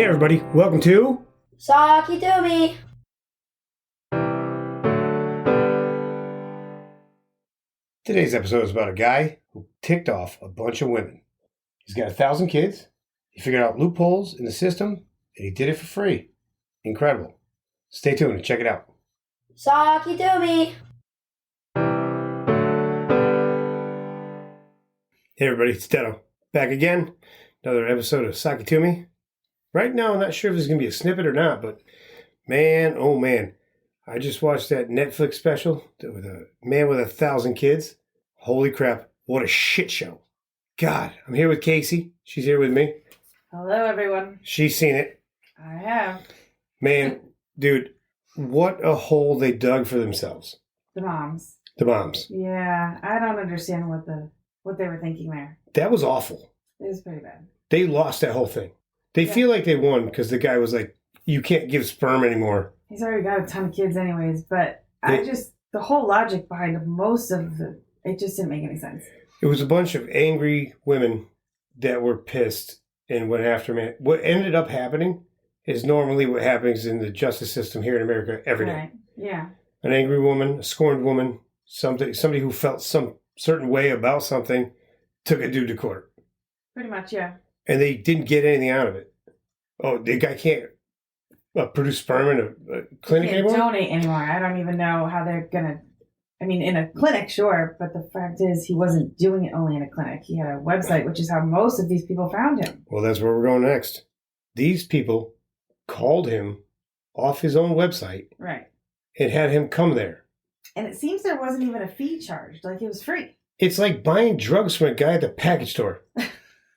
Hey everybody, welcome to Saki Doomy. Today's episode is about a guy who ticked off a bunch of women. He's got 1,000 kids. He figured out loopholes in the system, and he did it for free. Incredible. Stay tuned and check it out. Saki Doomy. Hey everybody, it's Dedo. Back again. Another episode of Saki to Me. Right now, I'm not sure if there's going to be a snippet or not, but man, oh man. I just watched that Netflix special with a man with 1,000 kids. Holy crap, what a shit show. God, I'm here with Casey. She's here with me. Hello, everyone. She's seen it. I have. Man, dude, what a hole they dug for themselves. The moms. The moms. Yeah, I don't understand what they were thinking there. That was awful. It was pretty bad. They lost that whole thing. They feel like they won because the guy was like, you can't give sperm anymore. He's already got a ton of kids anyways, but the whole logic behind it just didn't make any sense. It was a bunch of angry women that were pissed and went after man. What ended up happening is normally what happens in the justice system here in America every day. Right. Yeah. An angry woman, a scorned woman, somebody who felt some certain way about something, took a dude to court. Pretty much, yeah. And they didn't get anything out of it. Oh, the guy can't produce sperm in a clinic Can't anymore? donate anymore. I don't even know how they're going to... I mean, in a clinic, sure, but the fact is he wasn't doing it only in a clinic. He had a website, which is how most of these people found him. Well, that's where we're going next. These people called him off his own website Right. and had him come there. And it seems there wasn't even a fee charged. Like, it was free. It's like buying drugs from a guy at the package store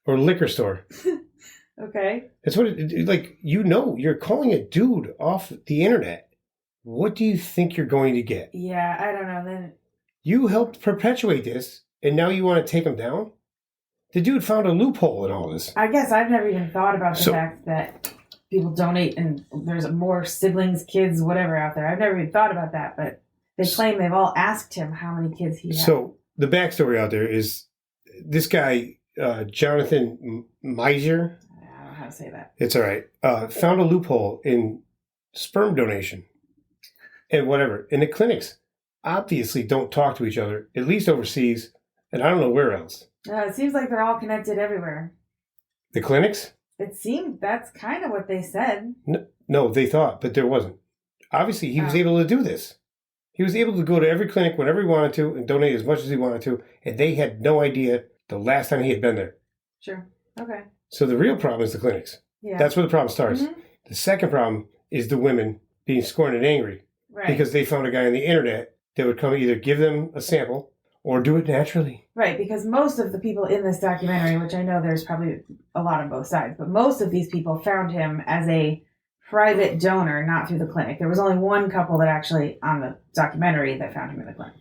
or liquor store. Okay. That's what you're calling a dude off the internet. What do you think you're going to get? Yeah, I don't know. Then You helped perpetuate this, and now you want to take him down? The dude found a loophole in all this. I guess I've never even thought about the fact that people donate and there's more siblings, kids, whatever out there. I've never even thought about that, but they claim they've all asked him how many kids he has. So the backstory out there is this guy, Jonathan Meiser. I don't know how to say that. It's all right. Found a loophole in sperm donation and whatever. And the clinics obviously don't talk to each other, at least overseas, and I don't know where else. It seems like they're all connected everywhere. The clinics? It seemed that's kind of what they said. No, they thought, but there wasn't. Obviously, he was able to do this. He was able to go to every clinic whenever he wanted to and donate as much as he wanted to, and they had no idea the last time he had been there. Sure. Okay. So the real problem is the clinics. Yeah. That's where the problem starts. Mm-hmm. The second problem is the women being scorned and angry. Right. Because they found a guy on the internet that would come either give them a sample or do it naturally. Right, because most of the people in this documentary, which I know there's probably a lot on both sides, but most of these people found him as a private donor, not through the clinic. There was only one couple that actually, on the documentary, that found him in the clinic.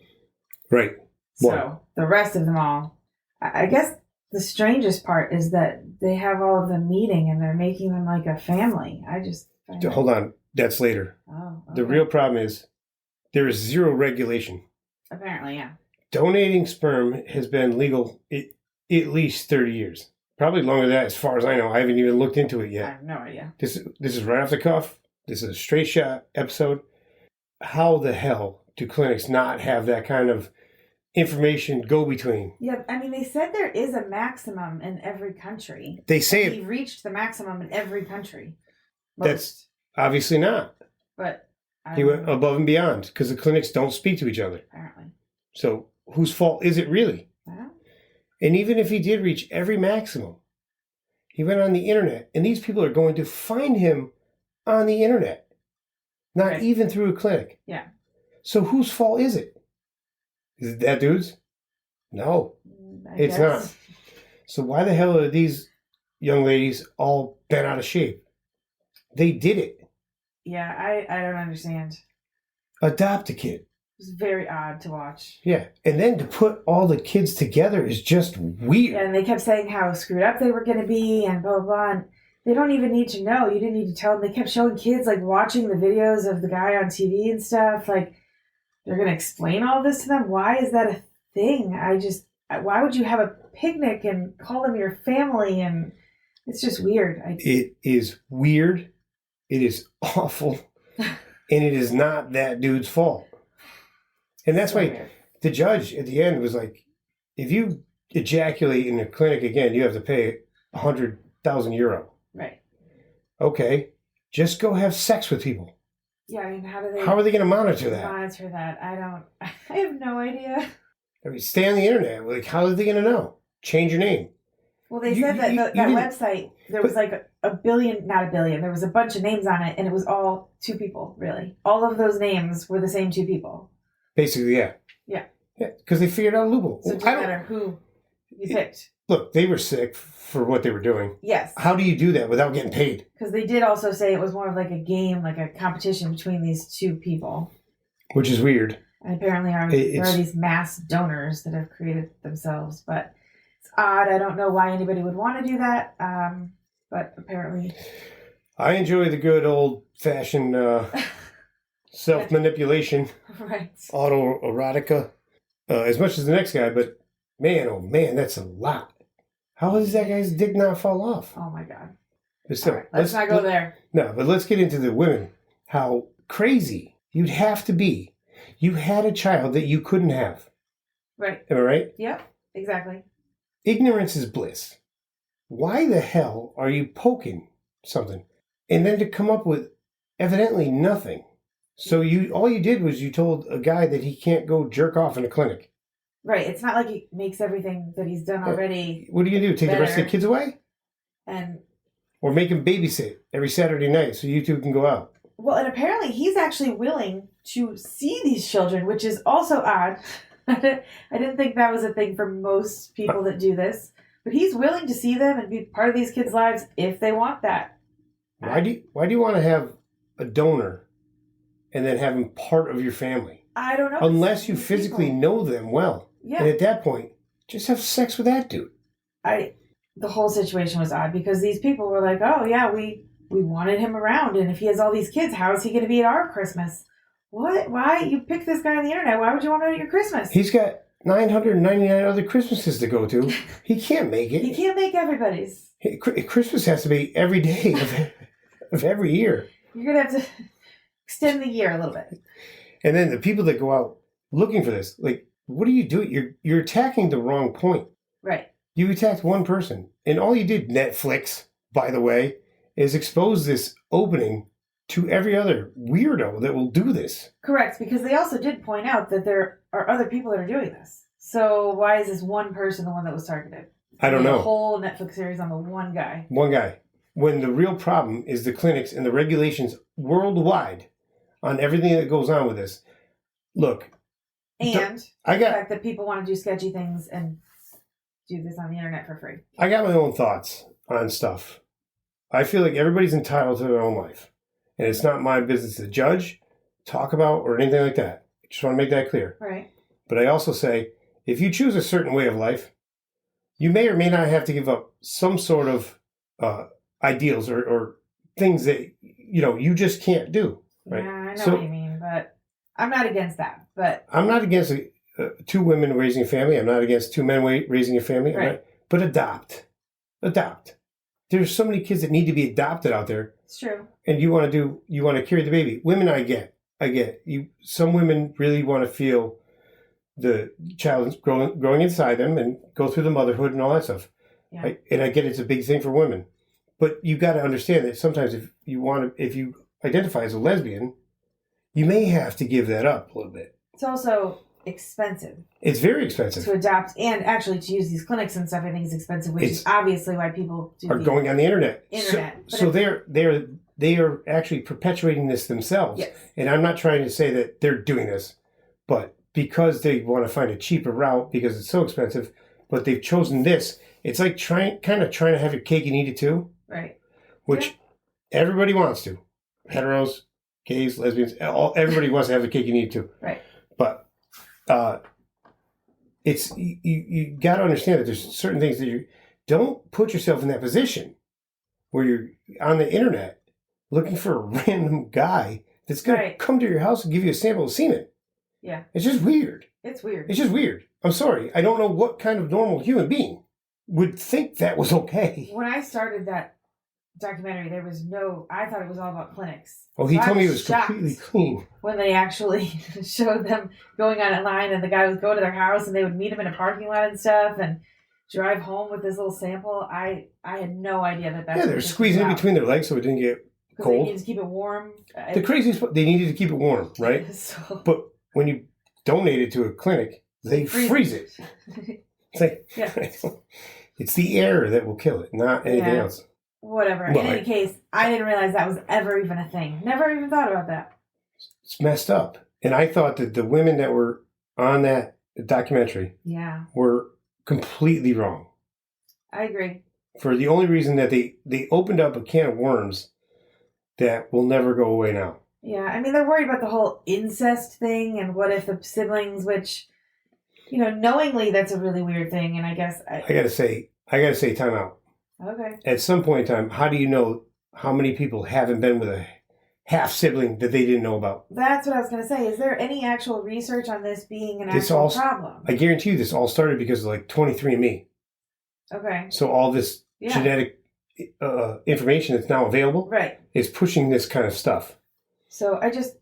Right. So the rest of them all, I guess the strangest part is that they have all of them meeting and they're making them like a family. Hold on. That's later. Oh, okay. The real problem is there is zero regulation. Apparently, yeah. Donating sperm has been legal at least 30 years. Probably longer than that, as far as I know. I haven't even looked into it I yet. have no idea. This is right off the cuff. This is a straight shot episode. How the hell do clinics not have that kind of information go between? Yeah, I mean, they said there is a maximum in every country. They say He reached the maximum in every country. That's obviously not. But He went above and beyond because the clinics don't speak to each other. Apparently. So whose fault is it really? Well, And even if he did reach every maximum, he went on the internet, and these people are going to find him on the internet, not even through a clinic. Yeah. So whose fault is it? Is it that dude's? No, it's not. So why the hell are these young ladies all bent out of shape? They did it. Yeah, I don't understand. Adopt a kid. It was very odd to watch. Yeah, and then to put all the kids together is just weird. Yeah, and they kept saying how screwed up they were going to be and blah, blah, blah. And they don't even need to know. You didn't need to tell them. They kept showing kids, like, watching the videos of the guy on TV and stuff. Like, they're going to explain all this to them? Why is that a thing? Why would you have a picnic and call them your family? And It's just weird. It is weird. It is awful. And it is not that dude's fault. And that's why weird. the judge at the end was like, if you ejaculate in a clinic again, you have to pay 100,000 euro. Right. Okay. Just go have sex with people. Yeah, I mean, how do they How are they going to monitor that? monitor that? I have no idea. I mean, stay on the internet. Like, how are they going to know? Change your name. Well, they You- said that you- that you didn't- website, there was like a billion, not a billion, there was a bunch of names on it, and it was all two people, really. All of those names were the same two people. Basically, yeah. Yeah. Yeah, because they figured out a loophole. So it I doesn't don't- matter who you picked. Look, they were sick for what they were doing. Yes. How do you do that without getting paid? Because they did also say it was more of like a game, like a competition between these two people. Which is weird. And apparently there It's- are these mass donors that have created themselves. But it's odd. I don't know why anybody would want to do that. But apparently. I enjoy the good old-fashioned self-manipulation, Right. autoerotica, as much as the next guy, but man, oh man, that's a lot. How does that guy's dick not fall off? Oh my God. But still, All right, let's not go there. No, but let's get into the women. How crazy you'd have to be. You had a child that you couldn't have. Right. Am I right? Yep. Exactly. Ignorance is bliss. Why the hell are you poking something? And then to come up with evidently nothing. So all you did was you told a guy that he can't go jerk off in a clinic. Right. It's not like he makes everything that he's done already. What are you going to do? Take the rest of the Better. kids away? And Or make him babysit every Saturday night so you two can go out? well, and apparently he's actually willing to see these children, which is also odd. I didn't think that was a thing for most people that do this, but he's willing to see them and be part of these kids' lives if they want that. Why do you want to have a donor and then have him part of your family? I don't know. Unless you These physically people- know them well. And Yeah. at that point, just have sex with that dude. The whole situation was odd because these people were like, oh yeah, we wanted him around, and if he has all these kids, how is he going to be at our Christmas? What? Why? You picked this guy on the internet. Why would you want him at your Christmas? He's got 999 other Christmases to go to. He can't make it. He can't make everybody's. Christmas has to be every day of every year. You're going to have to extend the year a little bit. And then the people that go out looking for this, like, what are you doing? You're attacking the wrong point. Right. You attacked one person. And all you did, Netflix, by the way, is expose this opening to every other weirdo that will do this. Correct, because they also did point out that there are other people that are doing this. So why is this one person the one that was targeted? I don't Made know. A whole Netflix series on the one guy. One guy. When the real problem is the clinics and the regulations worldwide on everything that goes on with this. Look, And I the got fact that people want to do sketchy things and do this on the internet for free. my own thoughts on stuff. I feel like everybody's entitled to their own life. And it's not my business to judge, talk about, or anything like that. I just want to make that clear. Right. But I also say, if you choose a certain way of life, you may or may not have to give up some sort of ideals or things that, you just can't do. Right. Yeah, I know So- what you mean, but I'm not against that. But I'm not against two women raising a family. I'm not against two men raising a family. Right. But adopt. There's so many kids that need to be adopted out there. it's true. And you want to carry the baby. Women, I get. Some women really want to feel the child growing inside them and go through the motherhood and all that stuff. Yeah. And I get it's a big thing for women. But you got to understand that sometimes if you identify as a lesbian, you may have to give that up a little bit. It's also expensive It's very expensive. to adopt and actually to use these clinics and stuff. I think is expensive, which is It's- obviously why people do Are the going on the internet. internet. But So if- they are actually perpetuating this themselves. Yes. And I'm not trying to say that they're doing this, but because they want to find a cheaper route because it's so expensive, but they've chosen this. It's like trying to have your cake and eat it too, Right. which everybody wants to. Heteros, gays, lesbians, everybody wants to have the cake and eat it too. Right. But it's you got to understand that there's certain things that you don't put yourself in that position where you're on the internet looking for a random guy that's going Right. to come to your house and give you a sample of semen. Yeah. It's just weird. It's weird. It's just weird. I'm sorry. I don't know what kind of normal human being would think that was okay. When I started that documentary, there was I thought it was all about clinics. Oh, he So I told me it was shocked completely clean. when they actually showed them going on a line and the guy would go to their house and they would meet him in a parking lot and stuff and drive home with this little sample. I had no idea that's Yeah, what they're this was squeezing it about. between their legs so it didn't get 'Cause they cold. needed to keep it warm. The craziest part, they needed to keep it warm, right? So, But when you donate it to a clinic, they freeze it. It's like, Yeah. it's the air that will kill it, not anything Yeah. else. Whatever. Well, In any case, I didn't realize that was ever even a thing. Never even thought about that. It's messed up. And I thought that the women that were on that documentary Yeah, were completely wrong. I agree. For the only reason that they opened up a can of worms that will never go away now. Yeah, I mean, they're worried about the whole incest thing and what if the siblings, which, knowingly that's a really weird thing. And I guess, I gotta say time out. okay. At some point in time, how do you know how many people haven't been with a half sibling that they didn't know about? That's what I was going to say. Is there any actual research on this being an This actual all- problem? I guarantee you this all started because of like 23andMe. Okay. So all this Yeah. genetic information that's now available Right. is pushing this kind of stuff. So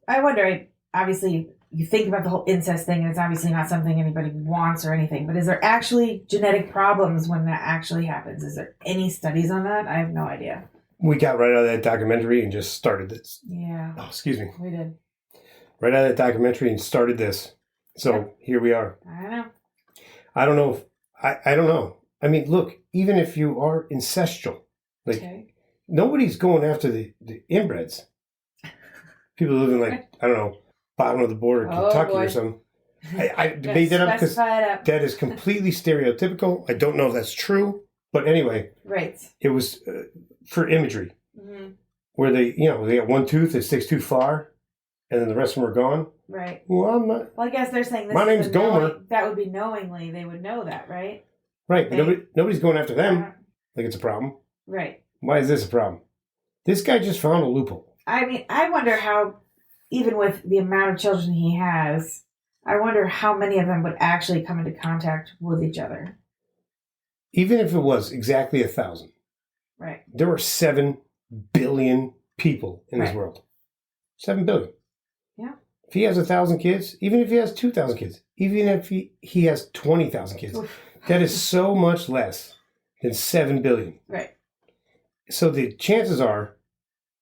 I wonder, obviously, you think about the whole incest thing, and it's obviously not something anybody wants or anything, but is there actually genetic problems when that actually happens? Is there any studies on that? I have no idea. We got right out of that documentary and just started this. Yeah, Oh, excuse me. we did. Right out of that documentary and started this. So here we are. I don't know. I don't know. I don't know. I mean, look, even if you are incestual, like Okay. nobody's going after the inbreds. People live in like, I don't know, bottom of the border, Oh, Kentucky boy. or something. I made that up because Specify it up. that is completely stereotypical. I don't know if that's true. But anyway, Right. it was for imagery hmm where they got one tooth that sticks too far and then the rest of them are gone. Right. Well, I'm not. Well, I guess they're saying this My is name's the Gomer. knowing- that would be knowingly. They would know that, right? Right. But They- nobody's going after them like it's a problem. Right. Why is this a problem? This guy just found a loophole. I mean, I wonder how, even with the amount of children he has, I wonder how many of them would actually come into contact with each other. Even if it was exactly 1,000, Right. there were 7 billion people in this Right. world. 7 billion. Yeah. If he has 1,000 kids, even if he has 2,000 kids, even if he has 20,000 kids, Oof. that is so much less than 7 billion. Right. So the chances are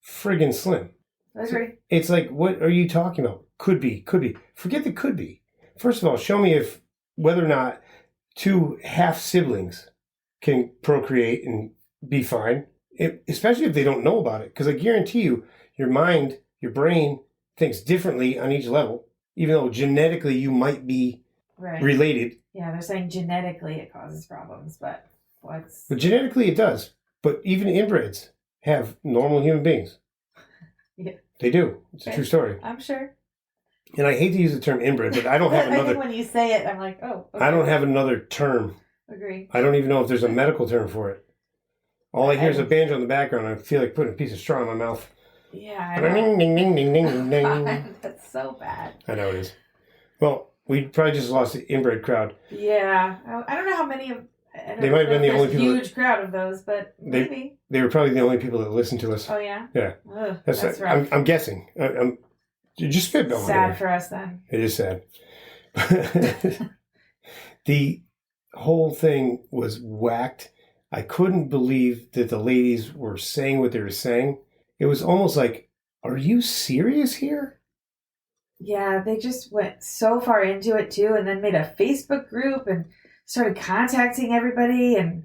friggin' slim. I agree. It's like, what are you talking about? Could be. Forget the could be. First of all, show me whether or not 2 half siblings can procreate and be fine, especially if they don't know about it. Because I guarantee you, your mind, your brain thinks differently on each level, even though genetically you might be Right. related. Yeah, they're saying genetically it causes problems, but what's. But genetically it does. But even inbreds have normal human beings. Yeah. They do. It's a Okay. true story. I'm sure. And I hate to use the term inbred, but I don't have I think another. when you say it, I'm like, oh. Okay. I don't have another term. Agree. I don't even know if there's a medical term for it. All I hear is a banjo in the background. I feel like putting a piece of straw in my mouth. Yeah, I know. Ding, ding, ding, ding, ding, ding. That's so bad. I know it is. Well, we probably just lost the inbred crowd. Yeah, I don't know how many of. I don't They might have know been if the only there's a people huge crowd of those, but maybe. They were probably the only people that listened to us. Oh yeah. Yeah. Ugh, That's that's it. rough. I'm guessing. I'm just spitballing. Sad here. for us then. It is sad. The whole thing was whacked. I couldn't believe that the ladies were saying what they were saying. It was almost like, are you serious here? Yeah, they just went so far into it too, and then made a Facebook group and started contacting everybody, and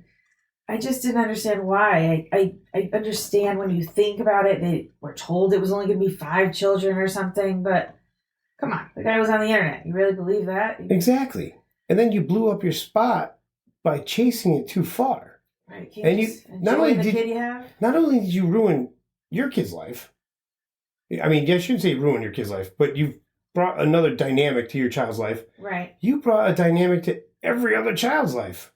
I just didn't understand why. I understand when you think about it, they were told it was only going to be 5 children or something, but come on, the guy was on the internet. You really believe that? Exactly. And then you blew up your spot by chasing it too far. Right? And you- not only the did- kid you have. Not only did you ruin your kid's life, I mean, I shouldn't say ruin your kid's life, but you brought another dynamic to your child's life. Right. You brought a dynamic to every other child's life.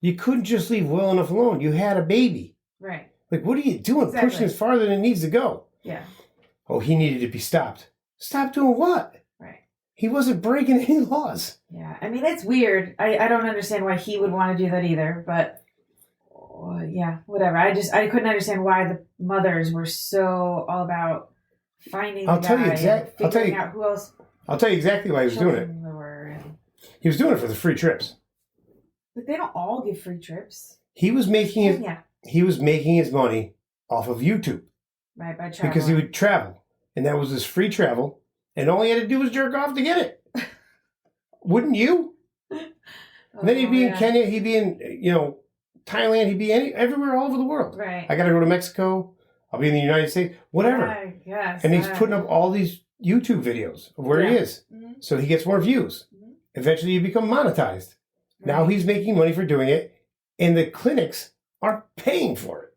You couldn't just leave well enough alone. You had a baby. Right. Like, what are you doing? Exactly. Pushing this farther than it needs to go. Yeah. Oh, he needed to be stopped. Stop doing what? Right. He wasn't breaking any laws. Yeah. I mean, it's weird. I don't understand why he would want to do that either, but yeah, whatever. I couldn't understand why the mothers were so all about finding the guy and figuring out who else. I'll tell you exactly why he was doing it. He was doing it for the free trips. But they don't all give free trips. He was making his money off of YouTube. Right, by traveling. Because he would travel. And that was his free travel. And all he had to do was jerk off to get it. Wouldn't you? And then he'd be in Kenya, he'd be in, Thailand, he'd be everywhere all over the world. Right. I got to go to Mexico. I'll be in the United States. Whatever. Yes. And he's putting up all these YouTube videos of where he is. Mm-hmm. So he gets more views. Mm-hmm. Eventually you become monetized. Right. Now he's making money for doing it. And the clinics are paying for it.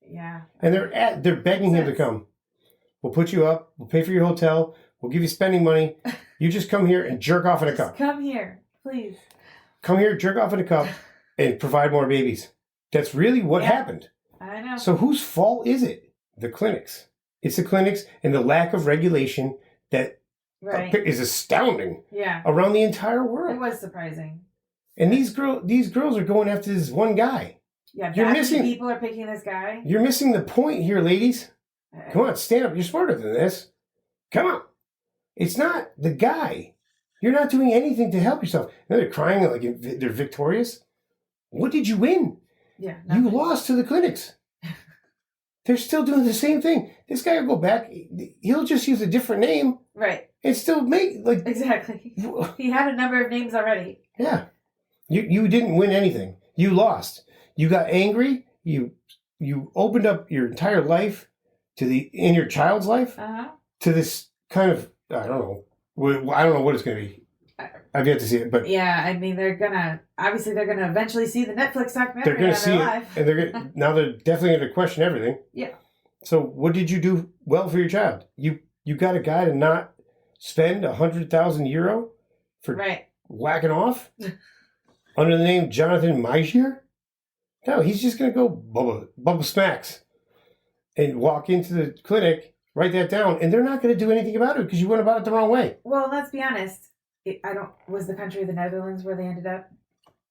Yeah. And they're begging him to come. We'll put you up. We'll pay for your hotel. We'll give you spending money. You just come here and jerk off in a cup. Come here, please. Come here, jerk off in a cup, and provide more babies. That's really what happened. I know. So whose fault is it? The clinics. It's the clinics and the lack of regulation that is astounding. Yeah. Around the entire world. It was surprising. And these girls are going after this one guy. Yeah, people are picking this guy. You're missing the point here, ladies. Come on, stand up. You're smarter than this. Come on. It's not the guy. You're not doing anything to help yourself. Now they're crying like they're victorious. What did you win? Yeah, nothing. You lost to the clinics. They're still doing the same thing. This guy will go back. He'll just use a different name. Right. And still make Exactly. He had a number of names already. Yeah. You didn't win anything. You lost. You got angry. You opened up your entire life in your child's life to this kind of, I don't know what it's going to be. I've yet to see it, but yeah, I mean, they're gonna eventually see the Netflix documentary. They're going to see it, and now they're definitely going to question everything. Yeah. So what did you do well for your child? You got a guy to not spend €100,000 for whacking off under the name Jonathan Meijer? No, he's just going to go Bubba Smacks and walk into the clinic, write that down, and they're not going to do anything about it because you went about it the wrong way. Well, let's be honest. Was the country of the Netherlands where they ended up?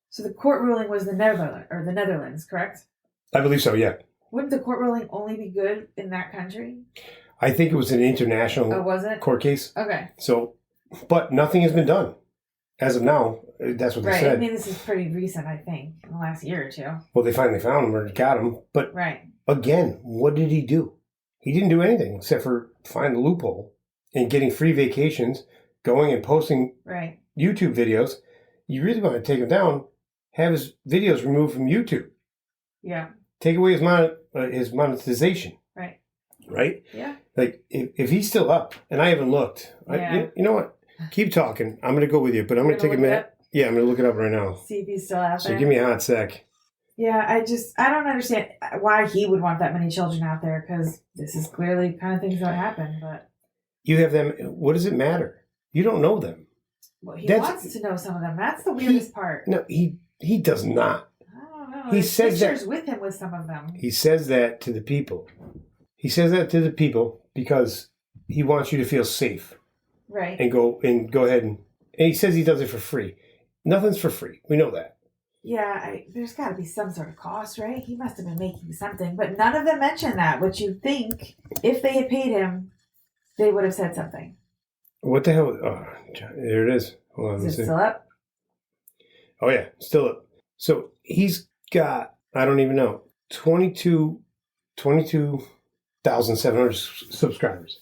So the court ruling was the Netherlands, correct? I believe so, yeah. Wouldn't the court ruling only be good in that country? I think it was an international court case. Okay. So, but nothing has been done. As of now, that's what they said. I mean, this is pretty recent, I think, in the last year or two. Well, they finally found him or got him. But again, what did he do? He didn't do anything except for find the loophole and getting free vacations, going and posting YouTube videos. You really want to take him down, have his videos removed from YouTube. Yeah. Take away his monetization. Right. Right? Yeah. Like, if he's still up, and I haven't looked. Yeah. You know what? Keep talking. I'm going to go with you, but I'm going to take a minute. Yeah, I'm going to look it up right now. See if he's still out there. So give me a hot sec. Yeah, I don't understand why he would want that many children out there, because this is clearly kind of things that happen, but... You have them... What does it matter? You don't know them. Well, he wants to know some of them. That's the weirdest part. No, he does not. I don't know. He says pictures with him with some of them. He says that to the people. He says that to the people because he wants you to feel safe. Right. And go ahead and he says he does it for free. Nothing's for free. We know that. Yeah, there's got to be some sort of cost, right? He must have been making something, but none of them mention that, which you'd think if they had paid him, they would have said something. What the hell? Oh, there it is. Hold on, is it still up? Oh, yeah, still up. So he's got, I don't even know, 22,700 subscribers.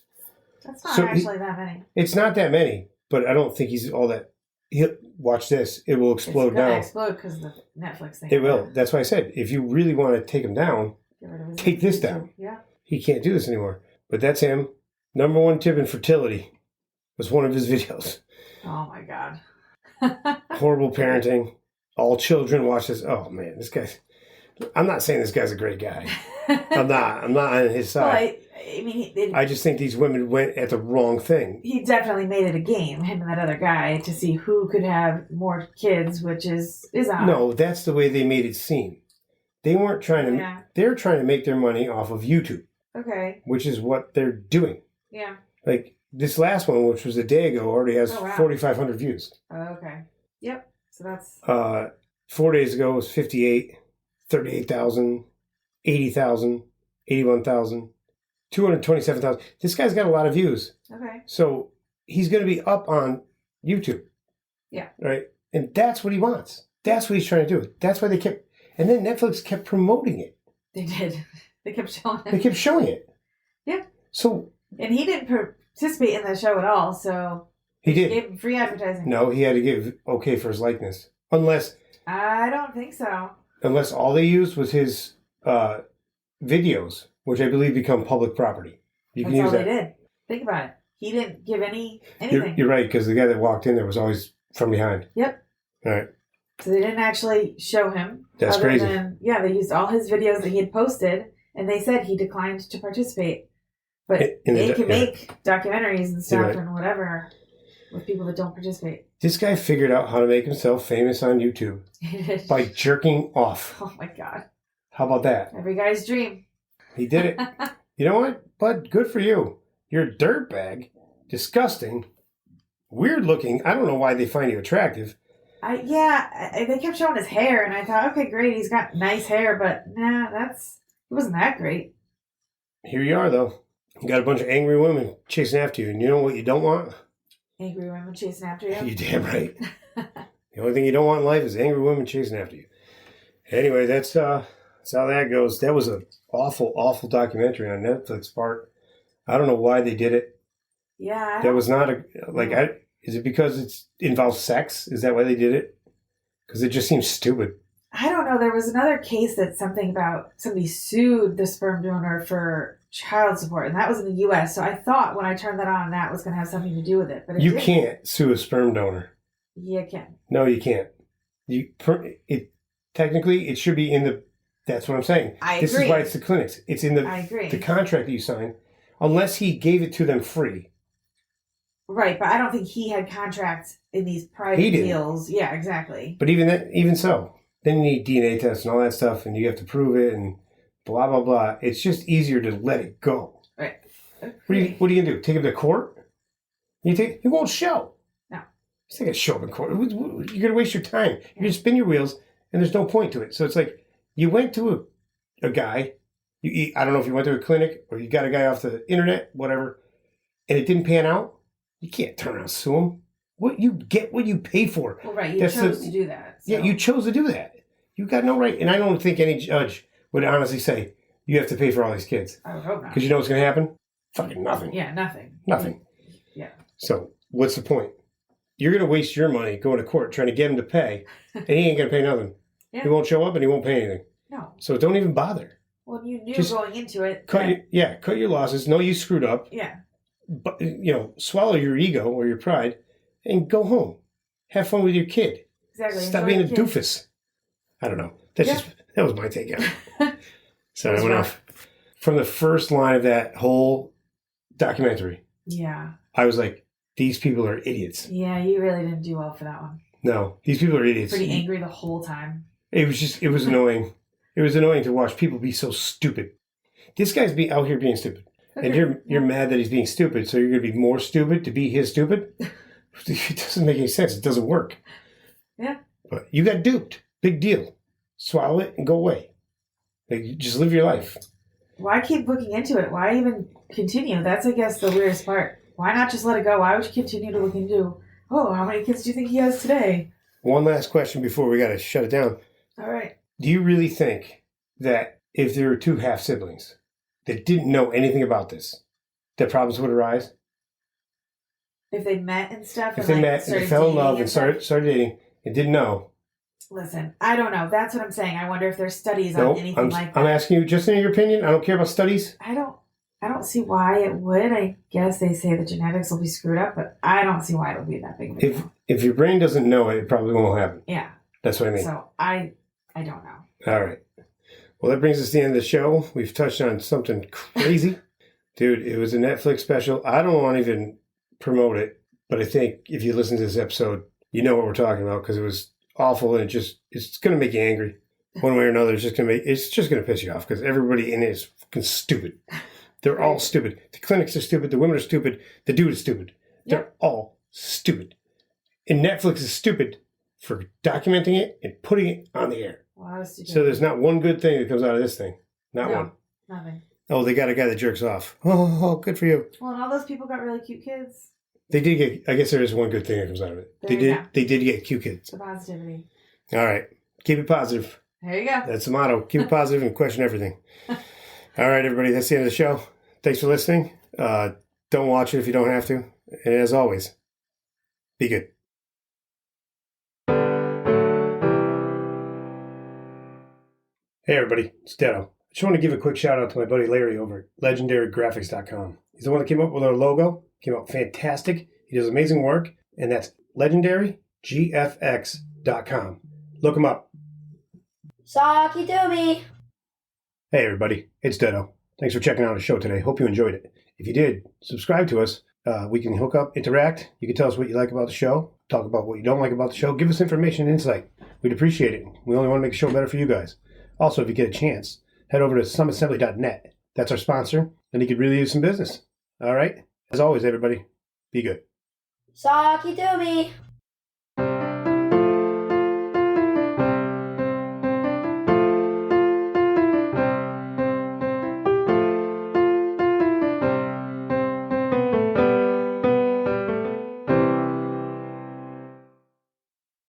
That's not actually that many. It's not that many, but I don't think he's all that. Watch this. It will explode now. It's going to explode because of the Netflix thing. It will. That's why I said, if you really want to take him down, take this down. Yeah. He can't do this anymore. But that's him. Number one tip in fertility was one of his videos. Oh, my God. Horrible parenting. All children watch this. Oh, man, this guy's... I'm not saying this guy's a great guy. I'm not on his side. Well, I just think these women went at the wrong thing. He definitely made it a game, him and that other guy, to see who could have more kids, which is odd. No, that's the way they made it seem. They weren't trying to... Yeah. They're trying to make their money off of YouTube. Okay. Which is what they're doing. Yeah. Like, this last one, which was a day ago, already has 4,500 views. Oh, okay. Yep. So that's... 4 days ago was 38,000. 80,000, 81,000, 227,000. This guy's got a lot of views. Okay. So he's going to be up on YouTube. Yeah. Right? And that's what he wants. That's what he's trying to do. That's why they kept... And then Netflix kept promoting it. They did. They kept showing it. They kept showing it. Yeah. So... And he didn't participate in the show at all, so... He did. Gave him free advertising. No, he had to give okay for his likeness. Unless I don't think so. all they used was his videos, which I believe become public property. You That's can all use they that. did. Think about it. He didn't give anything. You're right, because the guy that walked in there was always from behind. Yep. All right. So they didn't actually show him. That's other crazy. They used all his videos that he had posted, and they said he declined to participate. But they can make documentaries and stuff Right. and whatever with people that don't participate. This guy figured out how to make himself famous on YouTube by jerking off. Oh my God. How about that? Every guy's dream. He did it. You know what, bud? Good for you. You're a dirtbag. Disgusting. Weird looking. I don't know why they find you attractive. They kept showing his hair, and I thought, okay, great, he's got nice hair, but nah, it wasn't that great. Here you are, though. You got a bunch of angry women chasing after you, and you know what you don't want? Angry women chasing after you. You're damn right. The only thing you don't want in life is angry women chasing after you. Anyway, that's how that goes. That was an awful, awful documentary on Netflix part. I don't know why they did it. Yeah. That was not is it because it involves sex? Is that why they did it? Because it just seems stupid. I don't know. There was another case that something about somebody sued the sperm donor for child support, and that was in the U.S. So I thought when I turned that on, that was going to have something to do with it. But You can't sue a sperm donor. You can. No, you can't. Technically, it should be in the. That's what I'm saying. This agree. is why it's the clinics. It's in I agree. the contract that you sign, unless he gave it to them free. Right, but I don't think he had contracts in these private He didn't. deals. Yeah, exactly. But even so, then you need DNA tests and all that stuff, and you have to prove it and blah blah blah. It's just easier to let it go. Right. What are you gonna do? Take him to court? He won't show. No. He's not gonna show up in court. You're gonna waste your time. You're gonna spin your wheels, and there's no point to it. So it's like you went to a guy. I don't know if you went to a clinic or you got a guy off the internet, whatever, and it didn't pan out. You can't turn around and sue him. You get what you pay for. Well, right. You That's chose to do that. So. Yeah, you chose to do that. You got no right. And I don't think any judge would honestly say, you have to pay for all these kids. I would hope not. Because you know what's going to happen? Fucking nothing. Yeah, nothing. Nothing. Yeah. So what's the point? You're going to waste your money going to court trying to get him to pay, and he ain't going to pay nothing. Yeah. He won't show up and he won't pay anything. No. So don't even bother. Well, you knew Just going into it. Cut your losses. Know you screwed up. Yeah. But swallow your ego or your pride and go home. Have fun with your kid. Exactly. Stop Enjoy being a the kids. doofus. I don't know. That was my take on it. So I That's went right. off. From the first line of that whole documentary, Yeah. I was like, these people are idiots. Yeah, you really didn't do well for that one. No, these people are idiots. Pretty angry the whole time. It was annoying. It was annoying to watch people be so stupid. This guy's out here being stupid. And Agreed. you're mad that he's being stupid, so you're going to be more stupid to be his stupid? It doesn't make any sense. It doesn't work. Yeah. But you got duped. Big deal. Swallow it and go away. Like, just live your life. Why keep looking into it? Why even continue? That's, I guess, the weirdest part. Why not just let it go? Why would you continue to look into, how many kids do you think he has today? One last question before we got to shut it down. All right. Do you really think that if there were two half-siblings that didn't know anything about this, that problems would arise? If they met and stuff? If and they met and they fell in love and started dating and didn't know? Listen, I don't know. That's what I'm saying. I wonder if there's studies on anything like that. I'm asking you just in your opinion. I don't care about studies. I don't see why it would. I guess they say the genetics will be screwed up, but I don't see why it'll be that big of a deal. If your brain doesn't know it, it probably won't happen. Yeah. That's what I mean. So I don't know. All right. Well, that brings us to the end of the show. We've touched on something crazy. Dude, it was a Netflix special. I don't want to even promote it, but I think if you listen to this episode, you know what we're talking about because it was awful and it's going to make you angry. One way or another, it's just going to piss you off because everybody in it is fucking stupid. They're all stupid. The clinics are stupid. The women are stupid. The dude is stupid. They're all stupid. And Netflix is stupid for documenting it and putting it on the air. Wow, stupid. So there's not one good thing that comes out of this thing. Not No. one. Nothing. Oh, they got a guy that jerks off. Oh, good for you. Well, and all those people got really cute kids. They did get. I guess there is one good thing that comes out of it. There They you did. go. They did get cute kids. The positivity. All right, keep it positive. There you go. That's the motto. Keep it positive and question everything. All right, everybody. That's the end of the show. Thanks for listening. Don't watch it if you don't have to. And as always, be good. Hey, everybody. It's Dedo. I just want to give a quick shout out to my buddy Larry over at legendarygraphics.com. He's the one that came up with our logo. Came out fantastic. He does amazing work. And that's legendarygfx.com. Look him up. Saki Doomy. Hey, everybody. It's Dedo. Thanks for checking out the show today. Hope you enjoyed it. If you did, subscribe to us. We can hook up, interact. You can tell us what you like about the show. Talk about what you don't like about the show. Give us information and insight. We'd appreciate it. We only want to make the show better for you guys. Also, if you get a chance, head over to summitassembly.net. That's our sponsor, and he could really use some business. All right? As always, everybody, be good. Saki Doomy.